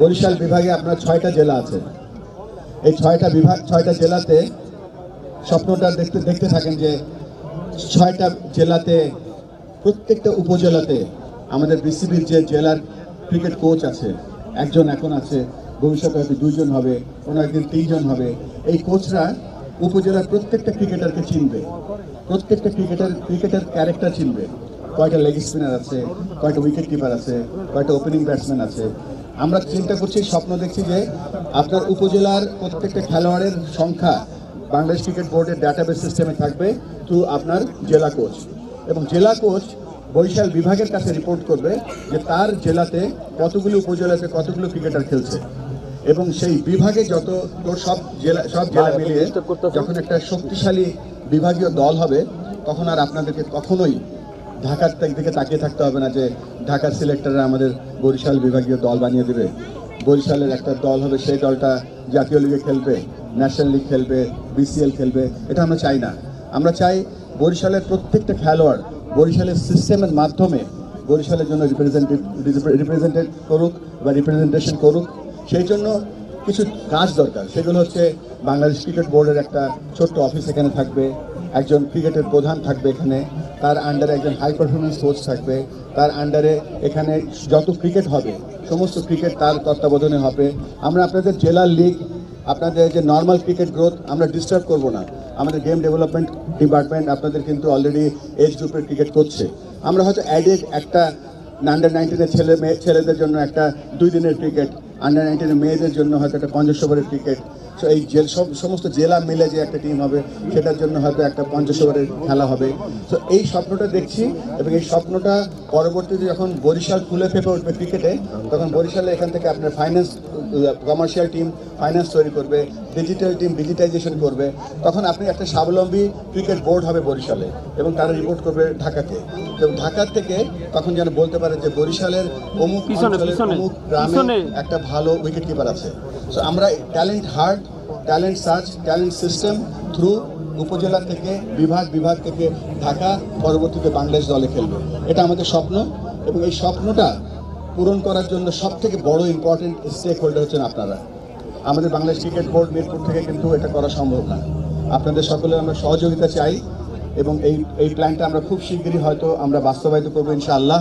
বরিশাল বিভাগে আপনার 6টা জেলা আছে। এই 6টা বিভাগ 6টা জেলাতে স্বপ্নটা দেখতে থাকেন যে 6টা জেলাতে প্রত্যেকটা উপজেলাতে আমাদের বিসিবির যে জেলার ক্রিকেট কোচ আছে, একজন এখন আছে, ভবিষ্যতে হয়তো 2জন হবে, কোনো একদিন 3জন হবে। এই কোচরা উপজেলার প্রত্যেকটা ক্রিকেটারকে চিনবে, প্রত্যেকটা ক্রিকেটার ক্যারেক্টার চিনবে। কয়টা লেগ স্পিনার আছে, কয়টা উইকেট কিপার আছে, কয়টা ওপেনিং ব্যাটসম্যান আছে। আমরা চিন্তা করছি, স্বপ্ন দেখছি যে আপনার উপজেলার প্রত্যেকটা খেলোয়াড়ের সংখ্যা বাংলাদেশ ক্রিকেট বোর্ডের ডাটাবেস সিস্টেমে থাকবে থ্রু আপনার জেলা কোচ, এবং জেলা কোচ বরিশাল বিভাগের কাছে রিপোর্ট করবে যে তার জেলাতে কতগুলো উপজেলাতে কতগুলো ক্রিকেটার খেলছে, এবং সেই বিভাগে যত সব জেলা মিলিয়ে যখন একটা শক্তিশালী বিভাগীয় দল হবে, তখন আর আপনাদেরকে কখনোই ঢাকার দিকে তাকিয়ে থাকতে হবে না যে ঢাকার সিলেক্টররা আমাদের বরিশাল বিভাগীয় দল বানিয়ে দেবে। বরিশালের একটা দল হবে, সেই দলটা জাতীয় লিগে খেলবে, ন্যাশনাল লিগ খেলবে, বিসিএল খেলবে। এটা আমরা চাই না। আমরা চাই বরিশালের প্রত্যেকটা খেলোয়াড় বরিশালের সিস্টেমের মাধ্যমে বরিশালের জন্য রিপ্রেজেন্টেড করুক বা রিপ্রেজেন্টেশন করুক। সেই জন্য কিছু কাজ দরকার। সেগুলো হচ্ছে বাংলাদেশ ক্রিকেট বোর্ডের একটা ছোট্ট অফিস এখানে থাকবে, একজন ক্রিকেটের প্রধান থাকবে এখানে, তার আন্ডারে একজন হাই পারফরমেন্স কোচ থাকবে, তার আন্ডারে এখানে যত ক্রিকেট হবে সমস্ত ক্রিকেট তার তত্ত্বাবধানে হবে। আমরা আপনাদের জেলার লিগ, আপনাদের যে নর্মাল ক্রিকেট গ্রোথ আমরা ডিস্টার্ব করব না। আমাদের গেম ডেভেলপমেন্ট ডিপার্টমেন্ট আপনাদের কিন্তু অলরেডি এজ গ্রুপের ক্রিকেট করছে। আমরা হয়তো অ্যাডেড একটা আন্ডার 19-এর ছেলেদের জন্য একটা 2 দিনের ক্রিকেট, আন্ডার 19-এর মেয়েদের জন্য হয়তো একটা 50 ওভারের ক্রিকেট, সো এই সমস্ত জেলা মিলে যে একটা টিম হবে সেটার জন্য হয়তো একটা 50 ওভারের খেলা হবে। তো এই স্বপ্নটা দেখছি, এবং এই স্বপ্নটা পরবর্তীতে যখন বরিশাল ফুলে ফেপে উঠবে ক্রিকেটে, তখন বরিশালে এখান থেকে আপনার ফাইন্যান্স, কমার্শিয়াল টিম ফাইন্যান্স তৈরি করবে, ডিজিটাল টিম ডিজিটাইজেশন করবে, তখন আপনি একটা স্বাবলম্বী ক্রিকেট বোর্ড হবে বরিশালে, এবং তারা রিপোর্ট করবে ঢাকাকে। এবং ঢাকার থেকে তখন যেন বলতে পারে যে বরিশালের অমুক গ্রামে একটা ভালো উইকেট কিপার আছে। সো আমরা talent heart, talent search, talent system through উপজেলা থেকে বিভাগ থেকে ঢাকা, পরবর্তীতে বাংলাদেশ দলে খেলবে। এটা আমাদের স্বপ্ন, এবং এই স্বপ্নটা পূরণ করার জন্য সবথেকে বড় ইম্পর্টেন্ট স্টেক হোল্ডার হচ্ছেন আপনারা। আমাদের বাংলাদেশ ক্রিকেট বোর্ড মিরপুর থেকে কিন্তু এটা করা সম্ভব না। আপনাদের সকলের আমরা সহযোগিতা চাই, এবং এই প্ল্যানটা আমরা খুব শিগগিরই হয়তো আমরা বাস্তবায়িত করবো ইনশাআল্লাহ।